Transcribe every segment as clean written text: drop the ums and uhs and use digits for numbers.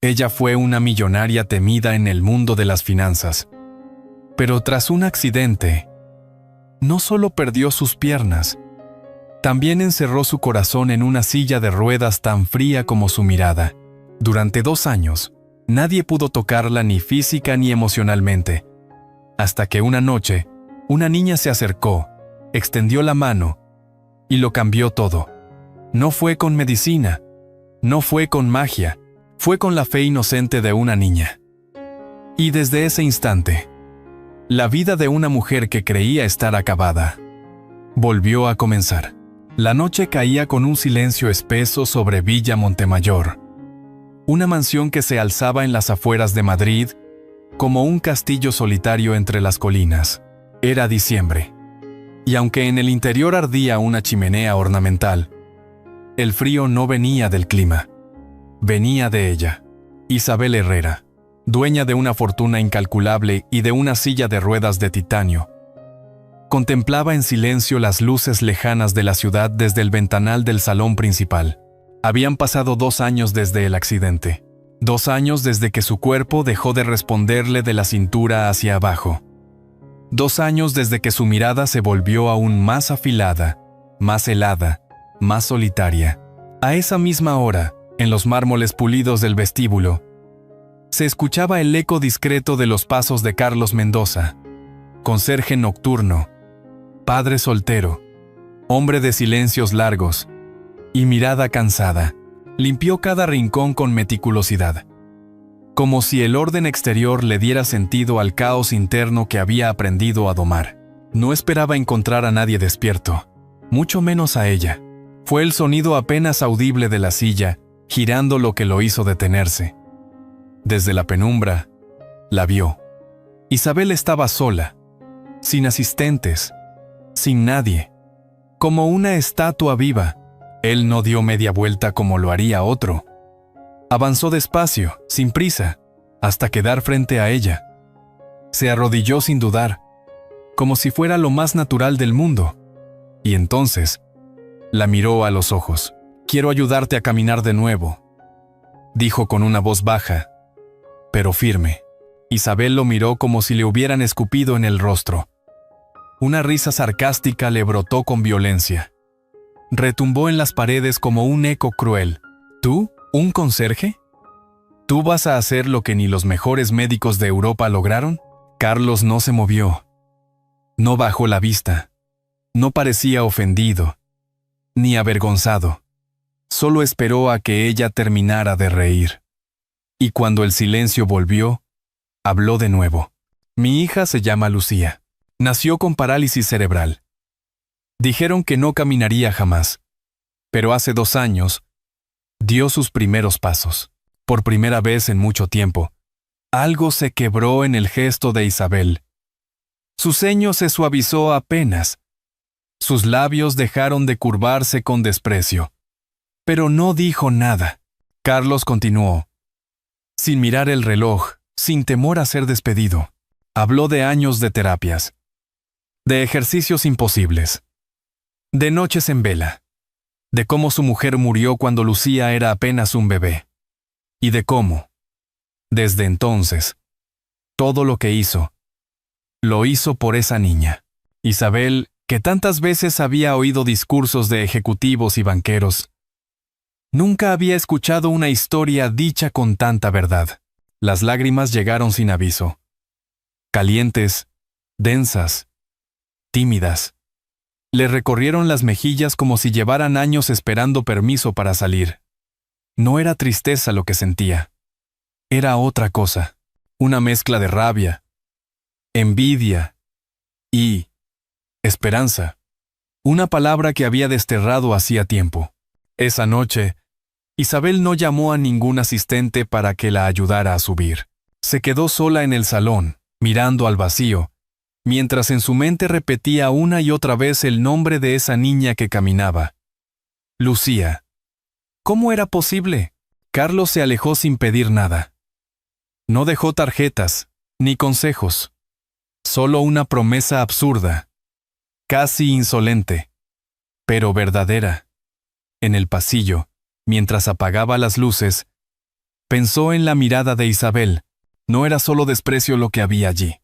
Ella fue una millonaria temida en el mundo de las finanzas. Pero tras un accidente, no solo perdió sus piernas, también encerró su corazón en una silla de ruedas tan fría como su mirada. Durante 2 años, nadie pudo tocarla ni física ni emocionalmente, hasta que una noche, una niña se acercó, extendió la mano y lo cambió todo. No fue con medicina, no fue con magia, fue con la fe inocente de una niña. Y desde ese instante, la vida de una mujer que creía estar acabada volvió a comenzar. La noche caía con un silencio espeso sobre Villa Montemayor, una mansión que se alzaba en las afueras de Madrid como un castillo solitario entre las colinas. Era diciembre, y aunque en el interior ardía una chimenea ornamental, el frío no venía del clima, venía de ella. Isabel Herrera, dueña de una fortuna incalculable y de una silla de ruedas de titanio, contemplaba en silencio las luces lejanas de la ciudad desde el ventanal del salón principal. Habían pasado 2 años desde el accidente, 2 años desde que su cuerpo dejó de responderle de la cintura hacia abajo, 2 años desde que su mirada se volvió aún más afilada, más helada, más solitaria. A esa misma hora, en los mármoles pulidos del vestíbulo, se escuchaba el eco discreto de los pasos de Carlos Mendoza, conserje nocturno, padre soltero, hombre de silencios largos y mirada cansada. Limpió cada rincón con meticulosidad, como si el orden exterior le diera sentido al caos interno que había aprendido a domar. No esperaba encontrar a nadie despierto, mucho menos a ella. Fue el sonido apenas audible de la silla, girando lo que lo hizo detenerse. Desde la penumbra, la vio. Isabel estaba sola, sin asistentes, sin nadie, como una estatua viva. Él no dio media vuelta como lo haría otro. Avanzó despacio, sin prisa, hasta quedar frente a ella. Se arrodilló sin dudar, como si fuera lo más natural del mundo. Y entonces, la miró a los ojos. «Quiero ayudarte a caminar de nuevo», dijo con una voz baja, pero firme. Isabel lo miró como si le hubieran escupido en el rostro. Una risa sarcástica le brotó con violencia. Retumbó en las paredes como un eco cruel. ¿Tú? ¿Un conserje? ¿Tú vas a hacer lo que ni los mejores médicos de Europa lograron? Carlos no se movió. No bajó la vista. No parecía ofendido, ni avergonzado. Solo esperó a que ella terminara de reír. Y cuando el silencio volvió, habló de nuevo. «Mi hija se llama Lucía. Nació con parálisis cerebral. Dijeron que no caminaría jamás, pero hace 2 años dio sus primeros pasos. Por primera vez en mucho tiempo, algo se quebró en el gesto de Isabel. Su ceño se suavizó apenas. Sus labios dejaron de curvarse con desprecio. Pero no dijo nada. Carlos continuó, sin mirar el reloj, sin temor a ser despedido. Habló de años de terapias, de ejercicios imposibles, de noches en vela, de cómo su mujer murió cuando Lucía era apenas un bebé, y de cómo, desde entonces, todo lo que hizo, lo hizo por esa niña. Isabel, que tantas veces había oído discursos de ejecutivos y banqueros, nunca había escuchado una historia dicha con tanta verdad. Las lágrimas llegaron sin aviso, calientes, densas, tímidas. Le recorrieron las mejillas como si llevaran años esperando permiso para salir. No era tristeza lo que sentía. Era otra cosa, una mezcla de rabia, envidia y esperanza. Una palabra que había desterrado hacía tiempo. Esa noche, Isabel no llamó a ningún asistente para que la ayudara a subir. Se quedó sola en el salón, mirando al vacío, mientras en su mente repetía una y otra vez el nombre de esa niña que caminaba. Lucía. ¿Cómo era posible? Carlos se alejó sin pedir nada. No dejó tarjetas, ni consejos. Solo una promesa absurda, casi insolente, pero verdadera. En el pasillo, mientras apagaba las luces, Pensó en la mirada de Isabel. No era solo desprecio lo que había allí.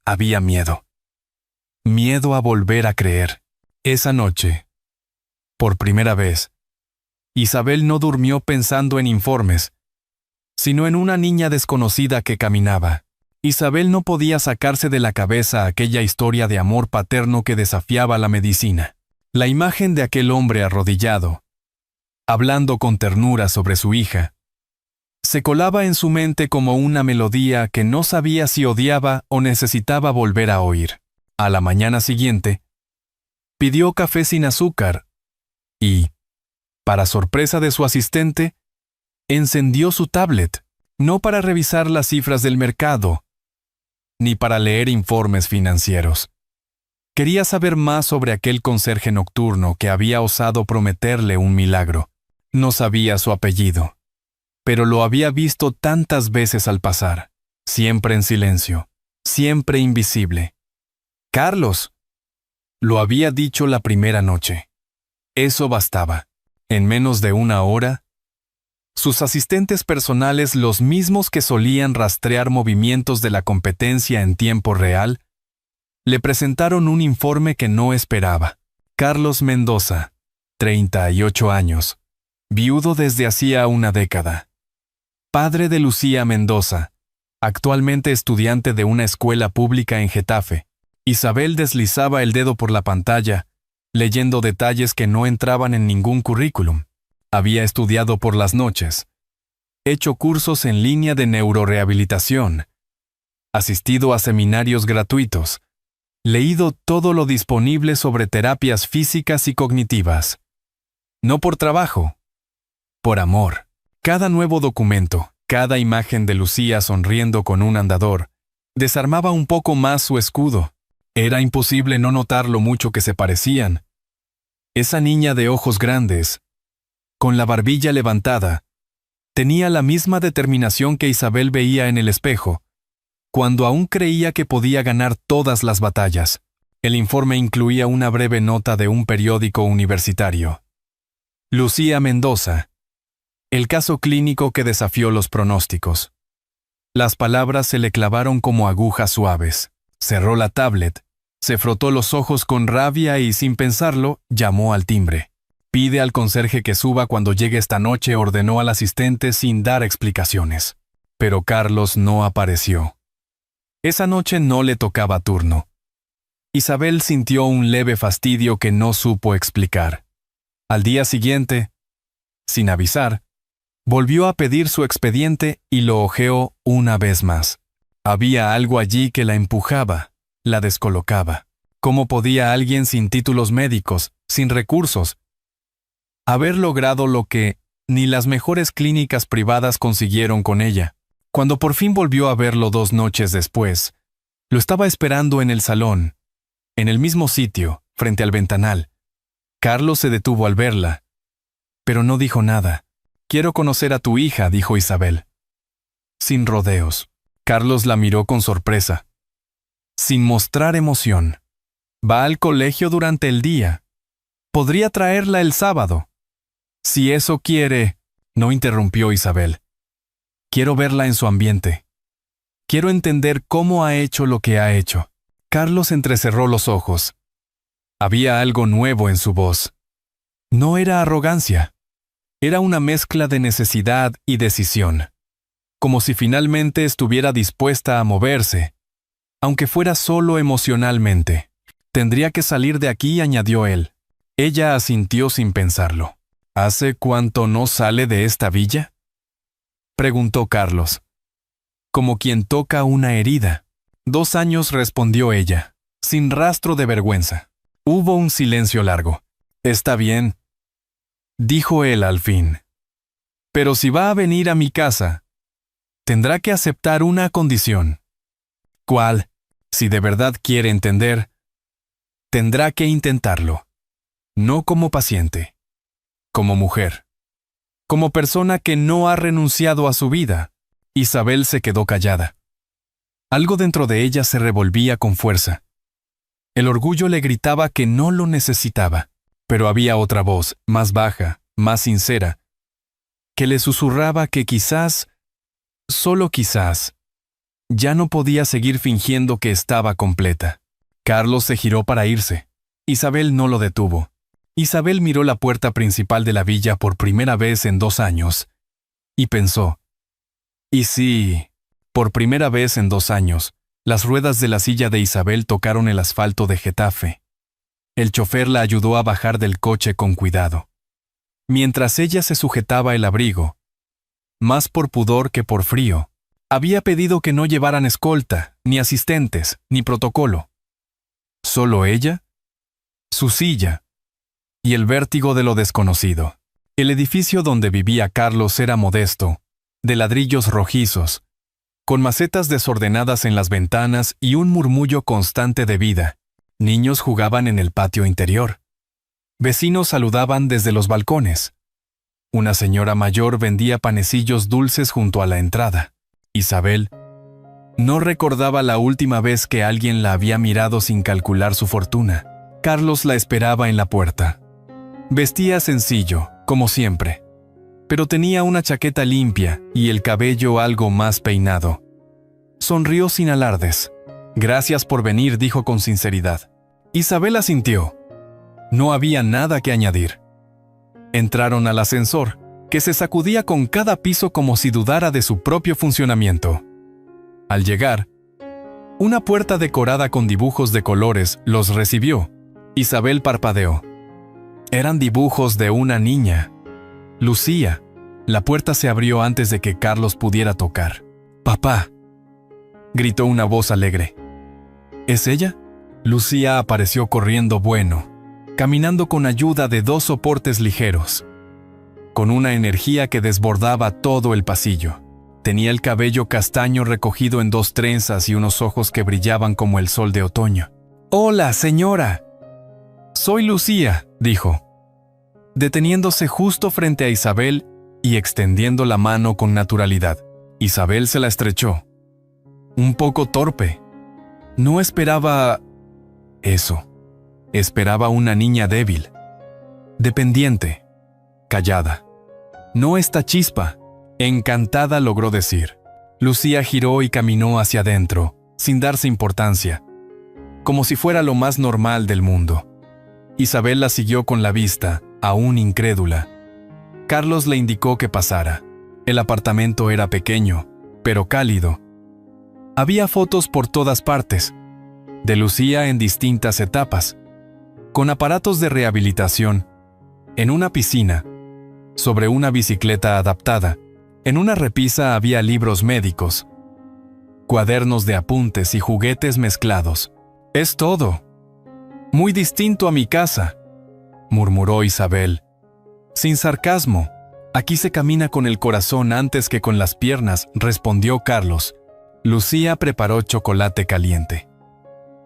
Había miedo. Miedo a volver a creer. Esa noche, por primera vez, Isabel no durmió pensando en informes, sino en una niña desconocida que caminaba. Isabel no podía sacarse de la cabeza aquella historia de amor paterno que desafiaba la medicina. La imagen de aquel hombre arrodillado, hablando con ternura sobre su hija, se colaba en su mente como una melodía que no sabía si odiaba o necesitaba volver a oír. A la mañana siguiente, pidió café sin azúcar y, para sorpresa de su asistente, encendió su tablet, no para revisar las cifras del mercado, ni para leer informes financieros. Quería saber más sobre aquel conserje nocturno que había osado prometerle un milagro. No sabía su apellido, pero lo había visto tantas veces al pasar, siempre en silencio, siempre invisible. «Carlos», lo había dicho la primera noche. Eso bastaba. En menos de una hora, sus asistentes personales, los mismos que solían rastrear movimientos de la competencia en tiempo real, le presentaron un informe que no esperaba. Carlos Mendoza, 38 años, viudo desde hacía una década. Padre de Lucía Mendoza, actualmente estudiante de una escuela pública en Getafe. Isabel deslizaba el dedo por la pantalla, leyendo detalles que no entraban en ningún currículum. Había estudiado por las noches, hecho cursos en línea de neurorehabilitación, asistido a seminarios gratuitos, leído todo lo disponible sobre terapias físicas y cognitivas. No por trabajo, por amor. Cada nuevo documento, cada imagen de Lucía sonriendo con un andador, desarmaba un poco más su escudo. Era imposible no notar lo mucho que se parecían. Esa niña de ojos grandes, con la barbilla levantada, tenía la misma determinación que Isabel veía en el espejo, cuando aún creía que podía ganar todas las batallas. El informe incluía una breve nota de un periódico universitario. Lucía Mendoza. El caso clínico que desafió los pronósticos. Las palabras se le clavaron como agujas suaves. Cerró la tablet, se frotó los ojos con rabia y, sin pensarlo, llamó al timbre. «Pide al conserje que suba cuando llegue esta noche», ordenó al asistente sin dar explicaciones. Pero Carlos no apareció. Esa noche no le tocaba turno. Isabel sintió un leve fastidio que no supo explicar. Al día siguiente, sin avisar, volvió a pedir su expediente y lo hojeó una vez más. Había algo allí que la empujaba, la descolocaba. ¿Cómo podía alguien sin títulos médicos, sin recursos, haber logrado lo que ni las mejores clínicas privadas consiguieron con ella? Cuando por fin volvió a verlo 2 noches después, lo estaba esperando en el salón, en el mismo sitio, frente al ventanal. Carlos se detuvo al verla, pero no dijo nada. «Quiero conocer a tu hija», dijo Isabel. Sin rodeos. Carlos la miró con sorpresa, sin mostrar emoción. «Va al colegio durante el día. Podría traerla el sábado». «Si eso quiere», no interrumpió Isabel. «Quiero verla en su ambiente. Quiero entender cómo ha hecho lo que ha hecho». Carlos entrecerró los ojos. Había algo nuevo en su voz. No era arrogancia. Era una mezcla de necesidad y decisión. Como si finalmente estuviera dispuesta a moverse, aunque fuera solo emocionalmente. «Tendría que salir de aquí», añadió él. Ella asintió sin pensarlo. «¿Hace cuánto no sale de esta villa?», preguntó Carlos, como quien toca una herida. 2 años, respondió ella, sin rastro de vergüenza. Hubo un silencio largo. «Está bien», dijo él al fin. «Pero si va a venir a mi casa, tendrá que aceptar una condición». «¿Cuál?». «Si de verdad quiere entender, tendrá que intentarlo. No como paciente, como mujer, como persona que no ha renunciado a su vida». Isabel se quedó callada. Algo dentro de ella se revolvía con fuerza. El orgullo le gritaba que no lo necesitaba, pero había otra voz, más baja, más sincera, que le susurraba que quizás Solo quizás. Ya no podía seguir fingiendo que estaba completa. Carlos se giró para irse. Isabel no lo detuvo. Isabel miró la puerta principal de la villa por primera vez en 2 años y pensó, ¿y si, por primera vez en 2 años, las ruedas de la silla de Isabel tocaron el asfalto de Getafe? El chofer la ayudó a bajar del coche con cuidado. Mientras ella se sujetaba el abrigo, más por pudor que por frío, había pedido que no llevaran escolta, ni asistentes, ni protocolo. Solo ella, su silla y el vértigo de lo desconocido. El edificio donde vivía Carlos era modesto, de ladrillos rojizos, con macetas desordenadas en las ventanas y un murmullo constante de vida. Niños jugaban en el patio interior. Vecinos saludaban desde los balcones. Una señora mayor vendía panecillos dulces junto a la entrada. Isabel no recordaba la última vez que alguien la había mirado sin calcular su fortuna. Carlos la esperaba en la puerta. Vestía sencillo, como siempre, pero tenía una chaqueta limpia y el cabello algo más peinado. Sonrió sin alardes. «Gracias por venir», dijo con sinceridad. Isabel asintió. No había nada que añadir. Entraron al ascensor, que se sacudía con cada piso como si dudara de su propio funcionamiento. Al llegar, una puerta decorada con dibujos de colores los recibió. Isabel parpadeó. Eran dibujos de una niña. Lucía. La puerta se abrió antes de que Carlos pudiera tocar. «¡Papá!», gritó una voz alegre. «¿Es ella?». Lucía apareció corriendo caminando con ayuda de 2 soportes ligeros, con una energía que desbordaba todo el pasillo. Tenía el cabello castaño recogido en 2 trenzas y unos ojos que brillaban como el sol de otoño. «¡Hola, señora!». «Soy Lucía», dijo, deteniéndose justo frente a Isabel y extendiendo la mano con naturalidad. Isabel se la estrechó. Un poco torpe. No esperaba eso. Esperaba una niña débil, dependiente, callada. «No esta chispa», encantada logró decir. Lucía giró y caminó hacia adentro, sin darse importancia, como si fuera lo más normal del mundo. Isabel la siguió con la vista, aún incrédula. Carlos le indicó que pasara. El apartamento era pequeño, pero cálido. Había fotos por todas partes, de Lucía en distintas etapas, con aparatos de rehabilitación, en una piscina, sobre una bicicleta adaptada. En una repisa había libros médicos, cuadernos de apuntes y juguetes mezclados. «Es todo. Muy distinto a mi casa», murmuró Isabel. Sin sarcasmo. «Aquí se camina con el corazón antes que con las piernas», respondió Carlos. Lucía preparó chocolate caliente.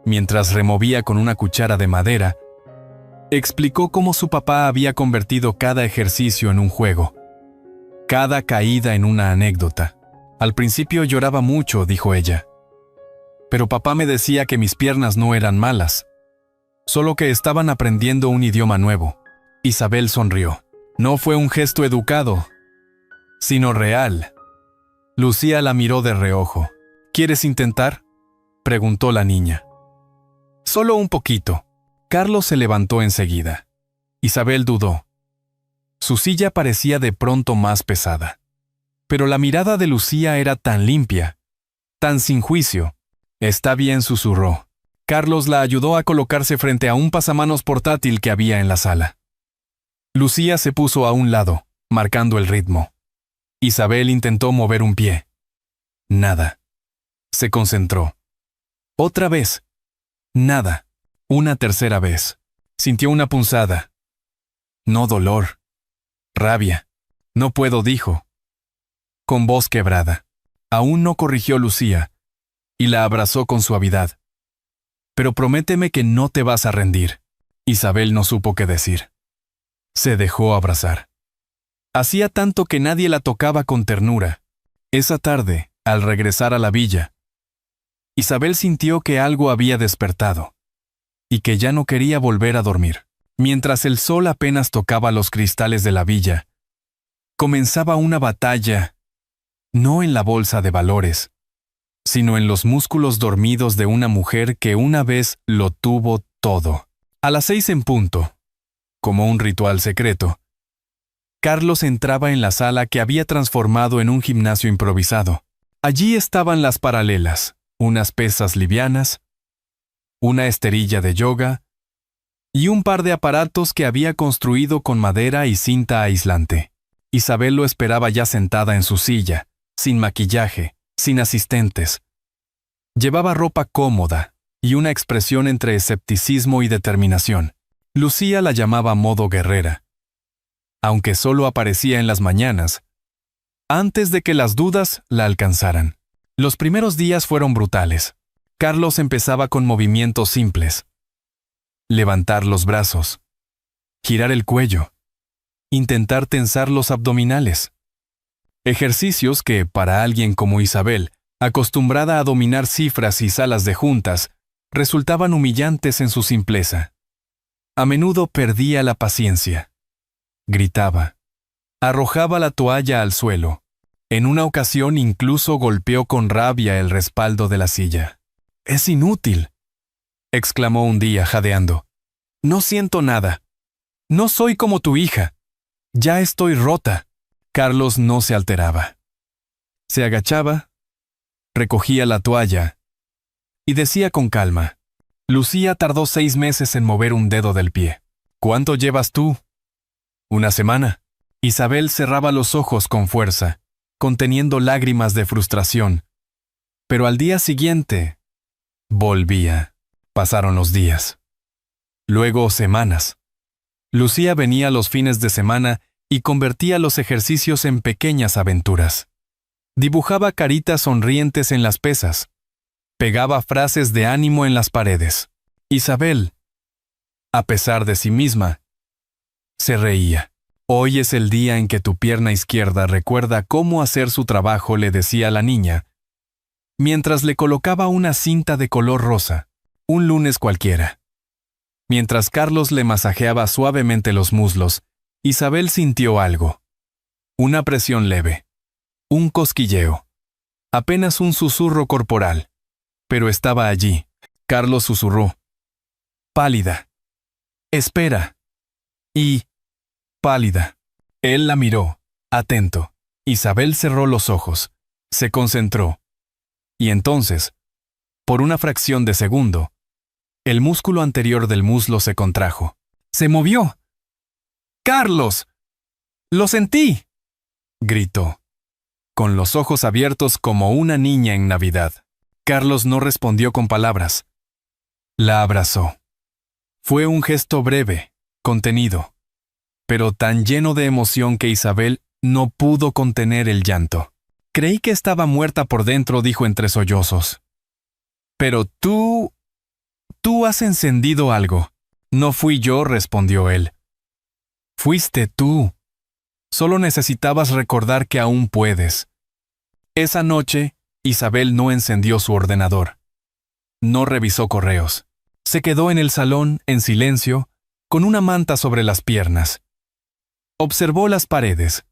Mientras removía con una cuchara de madera, explicó cómo su papá había convertido cada ejercicio en un juego, cada caída en una anécdota. «Al principio lloraba mucho», dijo ella. «Pero papá me decía que mis piernas no eran malas, solo que estaban aprendiendo un idioma nuevo». Isabel sonrió. No fue un gesto educado, sino real. Lucía la miró de reojo. «¿Quieres intentar?», preguntó la niña. «Solo un poquito». Carlos se levantó enseguida. Isabel dudó. Su silla parecía de pronto más pesada. Pero la mirada de Lucía era tan limpia, tan sin juicio. «Está bien», susurró. Carlos la ayudó a colocarse frente a un pasamanos portátil que había en la sala. Lucía se puso a un lado, marcando el ritmo. Isabel intentó mover un pie. Nada. Se concentró. Otra vez. Nada. Una tercera vez. Sintió una punzada. No dolor. Rabia. «No puedo», dijo, con voz quebrada. Aún no corrigió Lucía, y la abrazó con suavidad. «Pero prométeme que no te vas a rendir». Isabel no supo qué decir. Se dejó abrazar. Hacía tanto que nadie la tocaba con ternura. Esa tarde, al regresar a la villa, Isabel sintió que algo había despertado, y que ya no quería volver a dormir. Mientras el sol apenas tocaba los cristales de la villa, comenzaba una batalla no en la bolsa de valores, sino en los músculos dormidos de una mujer que una vez lo tuvo todo. A las 6 en punto, como un ritual secreto, Carlos entraba en la sala que había transformado en un gimnasio improvisado. Allí estaban las paralelas, unas pesas livianas, una esterilla de yoga y un par de aparatos que había construido con madera y cinta aislante. Isabel lo esperaba ya sentada en su silla, sin maquillaje, sin asistentes. Llevaba ropa cómoda y una expresión entre escepticismo y determinación. Lucía la llamaba modo guerrera, aunque solo aparecía en las mañanas, antes de que las dudas la alcanzaran. Los primeros días fueron brutales. Carlos empezaba con movimientos simples. Levantar los brazos, girar el cuello, intentar tensar los abdominales. Ejercicios que, para alguien como Isabel, acostumbrada a dominar cifras y salas de juntas, resultaban humillantes en su simpleza. A menudo perdía la paciencia. Gritaba. Arrojaba la toalla al suelo. En una ocasión incluso golpeó con rabia el respaldo de la silla. «Es inútil», exclamó un día jadeando. «No siento nada. No soy como tu hija. Ya estoy rota». Carlos no se alteraba. Se agachaba, recogía la toalla y decía con calma: «Lucía tardó 6 meses en mover un dedo del pie. ¿Cuánto llevas tú?» «1 semana». Isabel cerraba los ojos con fuerza, conteniendo lágrimas de frustración. Pero al día siguiente, volvía. Pasaron los días. Luego semanas. Lucía venía los fines de semana y convertía los ejercicios en pequeñas aventuras. Dibujaba caritas sonrientes en las pesas. Pegaba frases de ánimo en las paredes. Isabel, a pesar de sí misma, se reía. «Hoy es el día en que tu pierna izquierda recuerda cómo hacer su trabajo», le decía la niña, mientras le colocaba una cinta de color rosa, un lunes cualquiera. Mientras Carlos le masajeaba suavemente los muslos, Isabel sintió algo. Una presión leve. Un cosquilleo. Apenas un susurro corporal. Pero estaba allí. Carlos susurró. «Pálida. Espera». Y, pálida. Él la miró, atento. Isabel cerró los ojos. Se concentró. Y entonces, por una fracción de segundo, el músculo anterior del muslo se contrajo. ¡Se movió! «¡Carlos! ¡Lo sentí!», gritó, con los ojos abiertos como una niña en Navidad. Carlos no respondió con palabras. La abrazó. Fue un gesto breve, contenido, pero tan lleno de emoción que Isabel no pudo contener el llanto. «Creí que estaba muerta por dentro», dijo entre sollozos. «Pero tú has encendido algo». «No fui yo», respondió él. «Fuiste tú. Solo necesitabas recordar que aún puedes». Esa noche, Isabel no encendió su ordenador. No revisó correos. Se quedó en el salón, en silencio, con una manta sobre las piernas. Observó las paredes,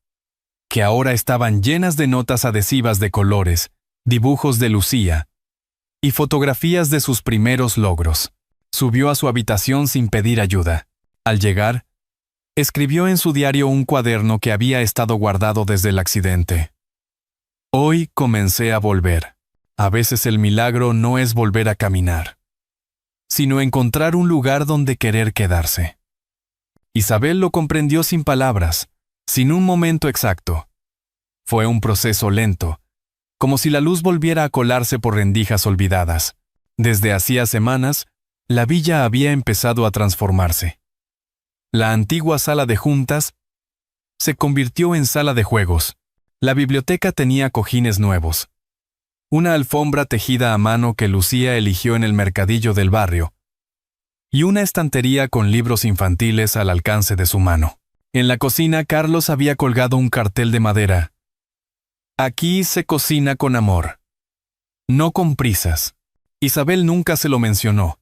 que ahora estaban llenas de notas adhesivas de colores, dibujos de Lucía y fotografías de sus primeros logros. Subió a su habitación sin pedir ayuda. Al llegar, escribió en su diario un cuaderno que había estado guardado desde el accidente. «Hoy comencé a volver. A veces el milagro no es volver a caminar, sino encontrar un lugar donde querer quedarse». Isabel lo comprendió sin palabras, sin un momento exacto. Fue un proceso lento, como si la luz volviera a colarse por rendijas olvidadas. Desde hacía semanas, la villa había empezado a transformarse. La antigua sala de juntas se convirtió en sala de juegos. La biblioteca tenía cojines nuevos. Una alfombra tejida a mano que Lucía eligió en el mercadillo del barrio. Y una estantería con libros infantiles al alcance de su mano. En la cocina, Carlos había colgado un cartel de madera. «Aquí se cocina con amor. No con prisas». Isabel nunca se lo mencionó,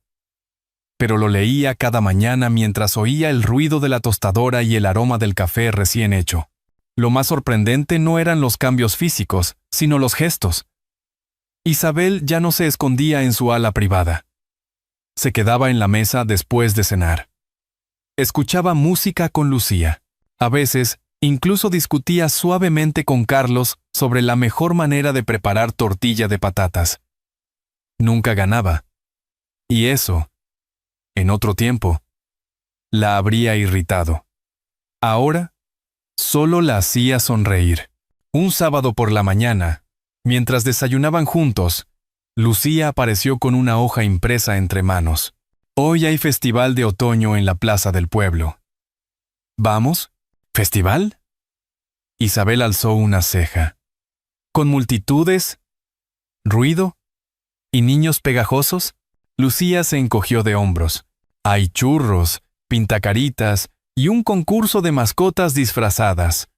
pero lo leía cada mañana mientras oía el ruido de la tostadora y el aroma del café recién hecho. Lo más sorprendente no eran los cambios físicos, sino los gestos. Isabel ya no se escondía en su ala privada. Se quedaba en la mesa después de cenar. Escuchaba música con Lucía. A veces, incluso discutía suavemente con Carlos sobre la mejor manera de preparar tortilla de patatas. Nunca ganaba. Y eso, en otro tiempo, la habría irritado. Ahora, solo la hacía sonreír. Un sábado por la mañana, mientras desayunaban juntos, Lucía apareció con una hoja impresa entre manos. Hoy hay festival de otoño en la plaza del pueblo. ¿Vamos? ¿Festival? Isabel alzó una ceja. ¿Con multitudes? ¿Ruido? ¿Y niños pegajosos? Lucía se encogió de hombros. Hay churros, pintacaritas y un concurso de mascotas disfrazadas.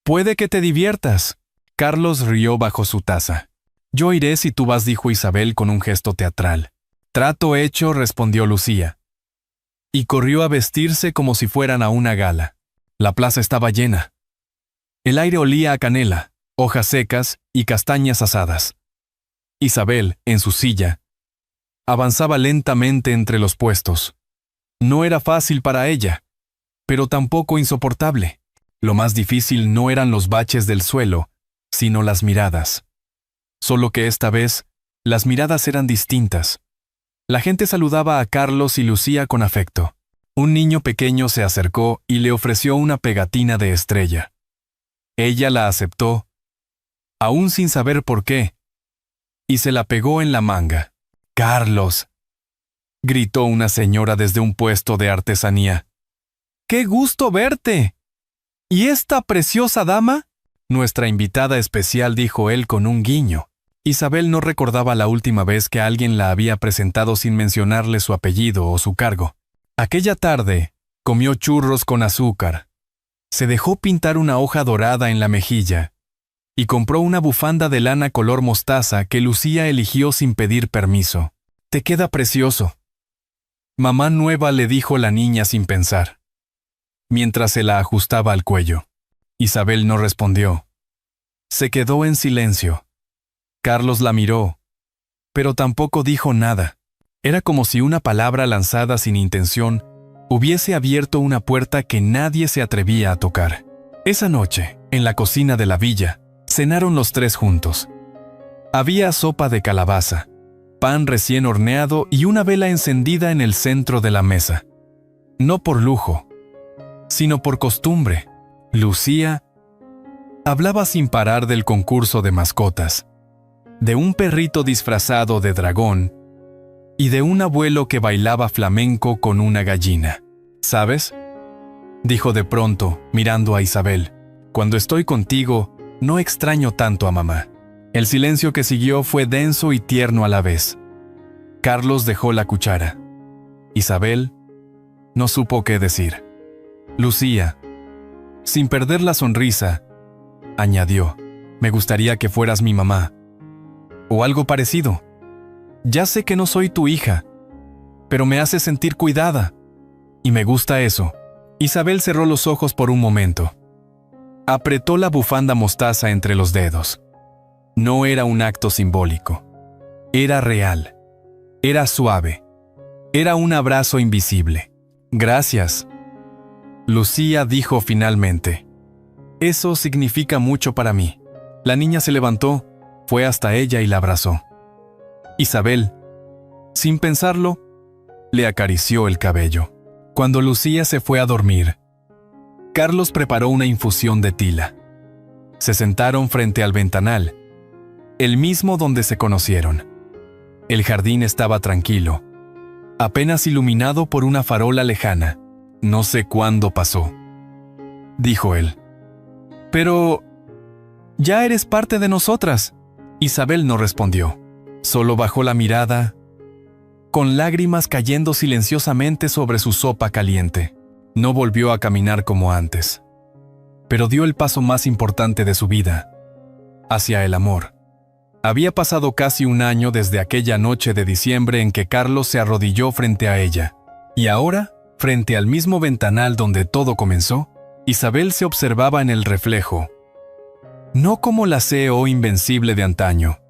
Puede que te diviertas. Carlos rió bajo su taza. Yo iré si tú vas, dijo Isabel con un gesto teatral. Trato hecho, respondió Lucía. Y corrió a vestirse como si fueran a una gala. La plaza estaba llena. El aire olía a canela, hojas secas y castañas asadas. Isabel, en su silla, avanzaba lentamente entre los puestos. No era fácil para ella, pero tampoco insoportable. Lo más difícil no eran los baches del suelo, sino las miradas. Solo que esta vez, las miradas eran distintas. La gente saludaba a Carlos y Lucía con afecto. Un niño pequeño se acercó y le ofreció una pegatina de estrella. Ella la aceptó, aún sin saber por qué, y se la pegó en la manga. «¡Carlos!», gritó una señora desde un puesto de artesanía. «¡Qué gusto verte! ¿Y esta preciosa dama?», nuestra invitada especial, dijo él con un guiño. Isabel no recordaba la última vez que alguien la había presentado sin mencionarle su apellido o su cargo. Aquella tarde, comió churros con azúcar. Se dejó pintar una hoja dorada en la mejilla y compró una bufanda de lana color mostaza que Lucía eligió sin pedir permiso. «Te queda precioso». «Mamá nueva», le dijo la niña sin pensar, mientras se la ajustaba al cuello. Isabel no respondió. Se quedó en silencio. Carlos la miró, pero tampoco dijo nada. Era como si una palabra lanzada sin intención hubiese abierto una puerta que nadie se atrevía a tocar. Esa noche, en la cocina de la villa, cenaron los tres juntos. Había sopa de calabaza, pan recién horneado y una vela encendida en el centro de la mesa. No por lujo, sino por costumbre. Lucía hablaba sin parar del concurso de mascotas, de un perrito disfrazado de dragón y de un abuelo que bailaba flamenco con una gallina. «¿Sabes?», dijo de pronto, mirando a Isabel. «Cuando estoy contigo, no extraño tanto a mamá». El silencio que siguió fue denso y tierno a la vez. Carlos dejó la cuchara. Isabel no supo qué decir. Lucía, sin perder la sonrisa, añadió: «Me gustaría que fueras mi mamá, o algo parecido. Ya sé que no soy tu hija, pero me hace sentir cuidada, y me gusta eso». Isabel cerró los ojos por un momento. Apretó la bufanda mostaza entre los dedos. No era un acto simbólico. Era real. Era suave. Era un abrazo invisible. «Gracias», Lucía dijo finalmente. «Eso significa mucho para mí». La niña se levantó, fue hasta ella y la abrazó. Isabel, sin pensarlo, le acarició el cabello. Cuando Lucía se fue a dormir, Carlos preparó una infusión de tila. Se sentaron frente al ventanal, el mismo donde se conocieron. El jardín estaba tranquilo, apenas iluminado por una farola lejana. «No sé cuándo pasó», dijo él. «Pero ya eres parte de nosotras». Isabel no respondió. Solo bajó la mirada, con lágrimas cayendo silenciosamente sobre su sopa caliente. No volvió a caminar como antes, pero dio el paso más importante de su vida, hacia el amor. Había pasado casi un año desde aquella noche de diciembre en que Carlos se arrodilló frente a ella, y ahora, frente al mismo ventanal donde todo comenzó, Isabel se observaba en el reflejo, no como la CEO invencible de antaño,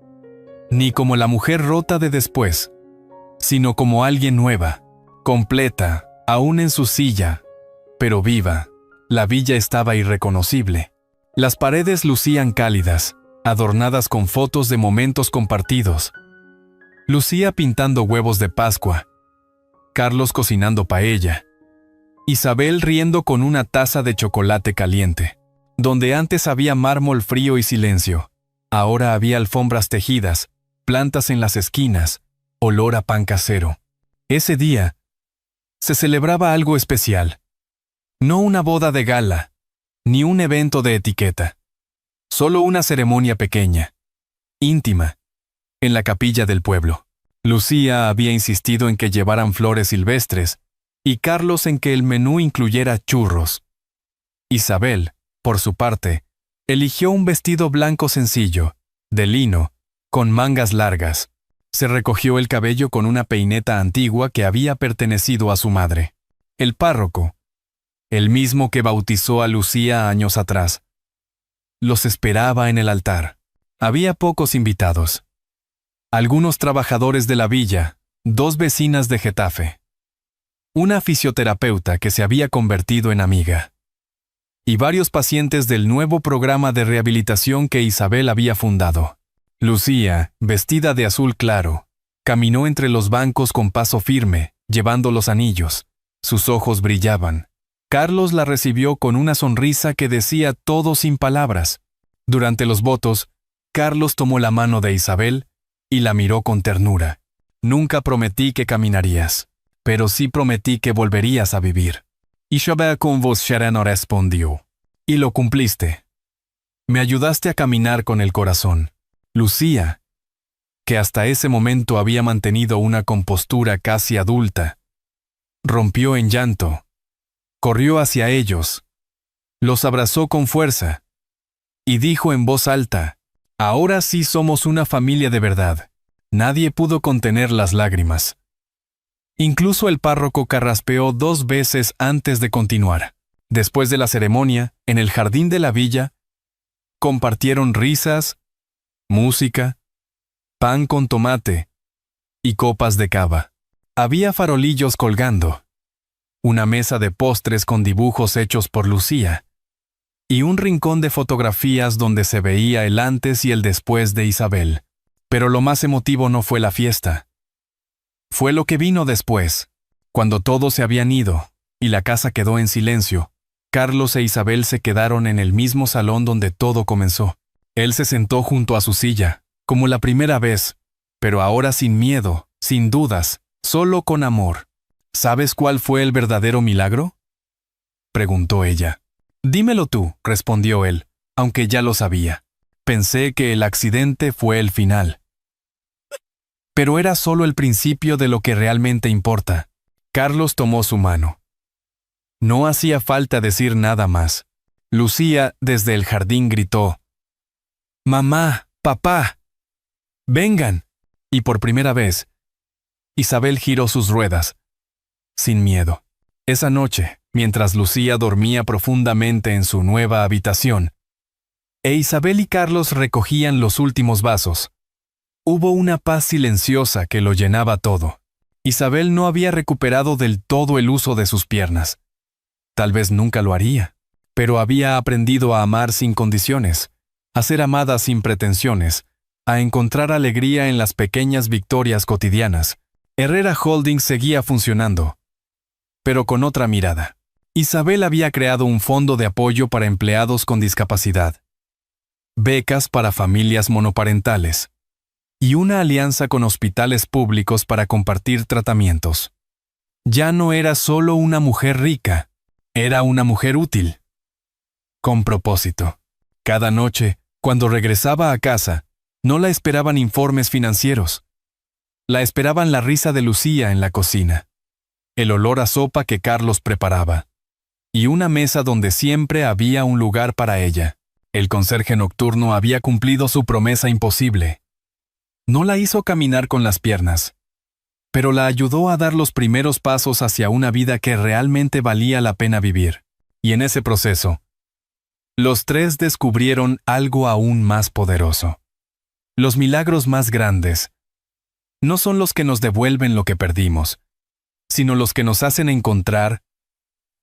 ni como la mujer rota de después, sino como alguien nueva, completa, aún en su silla, pero viva. La villa estaba irreconocible. Las paredes lucían cálidas, adornadas con fotos de momentos compartidos. Lucía pintando huevos de Pascua, Carlos cocinando paella, Isabel riendo con una taza de chocolate caliente. Donde antes había mármol frío y silencio, ahora había alfombras tejidas, plantas en las esquinas, olor a pan casero. Ese día se celebraba algo especial. No una boda de gala, ni un evento de etiqueta. Solo una ceremonia pequeña, íntima, en la capilla del pueblo. Lucía había insistido en que llevaran flores silvestres y Carlos en que el menú incluyera churros. Isabel, por su parte, eligió un vestido blanco sencillo, de lino, con mangas largas. Se recogió el cabello con una peineta antigua que había pertenecido a su madre. El párroco, el mismo que bautizó a Lucía años atrás, los esperaba en el altar. Había pocos invitados. Algunos trabajadores de la villa, 2 vecinas de Getafe, una fisioterapeuta que se había convertido en amiga, y varios pacientes del nuevo programa de rehabilitación que Isabel había fundado. Lucía, vestida de azul claro, caminó entre los bancos con paso firme, llevando los anillos. Sus ojos brillaban. Carlos la recibió con una sonrisa que decía todo sin palabras. Durante los votos, Carlos tomó la mano de Isabel y la miró con ternura. Nunca prometí que caminarías, pero sí prometí que volverías a vivir. Isabel con voz serena respondió. Y lo cumpliste. Me ayudaste a caminar con el corazón. Lucía, que hasta ese momento había mantenido una compostura casi adulta, rompió en llanto. Corrió hacia ellos, los abrazó con fuerza y dijo en voz alta, «Ahora sí somos una familia de verdad». Nadie pudo contener las lágrimas. Incluso el párroco carraspeó 2 veces antes de continuar. Después de la ceremonia, en el jardín de la villa, compartieron risas, música, pan con tomate y copas de cava. Había farolillos colgando, una mesa de postres con dibujos hechos por Lucía, y un rincón de fotografías donde se veía el antes y el después de Isabel. Pero lo más emotivo no fue la fiesta. Fue lo que vino después. Cuando todos se habían ido, y la casa quedó en silencio, Carlos e Isabel se quedaron en el mismo salón donde todo comenzó. Él se sentó junto a su silla, como la primera vez, pero ahora sin miedo, sin dudas, solo con amor. ¿Sabes cuál fue el verdadero milagro?, preguntó ella. Dímelo tú, respondió él, aunque ya lo sabía. Pensé que el accidente fue el final. Pero era solo el principio de lo que realmente importa. Carlos tomó su mano. No hacía falta decir nada más. Lucía, desde el jardín, gritó, «Mamá, papá, vengan». Y por primera vez, Isabel giró sus ruedas, sin miedo. Esa noche, mientras Lucía dormía profundamente en su nueva habitación, e Isabel y Carlos recogían los últimos vasos, hubo una paz silenciosa que lo llenaba todo. Isabel no había recuperado del todo el uso de sus piernas. Tal vez nunca lo haría, pero había aprendido a amar sin condiciones, a ser amada sin pretensiones, a encontrar alegría en las pequeñas victorias cotidianas. Herrera Holdings seguía funcionando, pero con otra mirada. Isabel había creado un fondo de apoyo para empleados con discapacidad, becas para familias monoparentales y una alianza con hospitales públicos para compartir tratamientos. Ya no era solo una mujer rica, era una mujer útil, con propósito. Cada noche, cuando regresaba a casa, no la esperaban informes financieros. La esperaban la risa de Lucía en la cocina, el olor a sopa que Carlos preparaba, y una mesa donde siempre había un lugar para ella. El conserje nocturno había cumplido su promesa imposible. No la hizo caminar con las piernas, pero la ayudó a dar los primeros pasos hacia una vida que realmente valía la pena vivir. Y en ese proceso, los tres descubrieron algo aún más poderoso. Los milagros más grandes no son los que nos devuelven lo que perdimos, sino los que nos hacen encontrar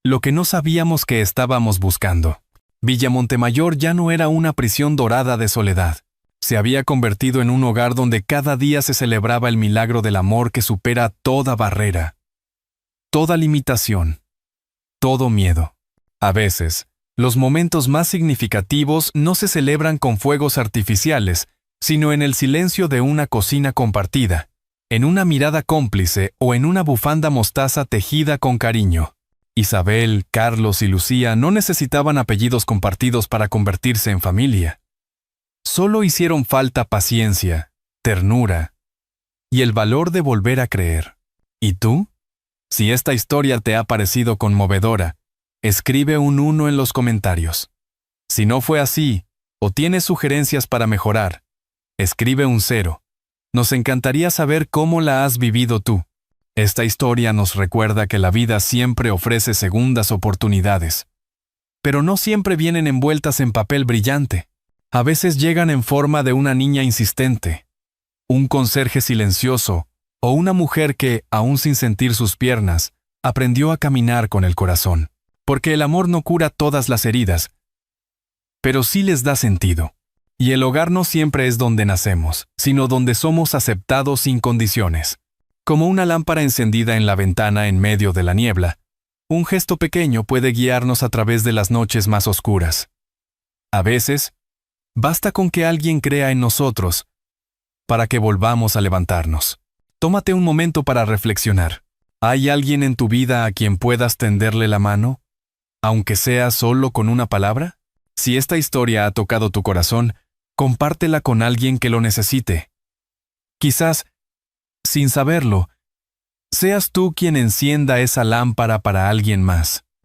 lo que no sabíamos que estábamos buscando. Villa Montemayor ya no era una prisión dorada de soledad. Se había convertido en un hogar donde cada día se celebraba el milagro del amor que supera toda barrera, toda limitación, todo miedo. A veces, los momentos más significativos no se celebran con fuegos artificiales, sino en el silencio de una cocina compartida, en una mirada cómplice o en una bufanda mostaza tejida con cariño. Isabel, Carlos y Lucía no necesitaban apellidos compartidos para convertirse en familia. Solo hicieron falta paciencia, ternura y el valor de volver a creer. ¿Y tú? Si esta historia te ha parecido conmovedora, escribe un 1 en los comentarios. Si no fue así, o tienes sugerencias para mejorar, escribe un 0. Nos encantaría saber cómo la has vivido tú. Esta historia nos recuerda que la vida siempre ofrece segundas oportunidades. Pero no siempre vienen envueltas en papel brillante. A veces llegan en forma de una niña insistente, un conserje silencioso o una mujer que, aún sin sentir sus piernas, aprendió a caminar con el corazón. Porque el amor no cura todas las heridas, pero sí les da sentido. Y el hogar no siempre es donde nacemos, sino donde somos aceptados sin condiciones. Como una lámpara encendida en la ventana en medio de la niebla, un gesto pequeño puede guiarnos a través de las noches más oscuras. A veces, basta con que alguien crea en nosotros para que volvamos a levantarnos. Tómate un momento para reflexionar. ¿Hay alguien en tu vida a quien puedas tenderle la mano, aunque sea solo con una palabra? Si esta historia ha tocado tu corazón, compártela con alguien que lo necesite. Quizás, sin saberlo, seas tú quien encienda esa lámpara para alguien más.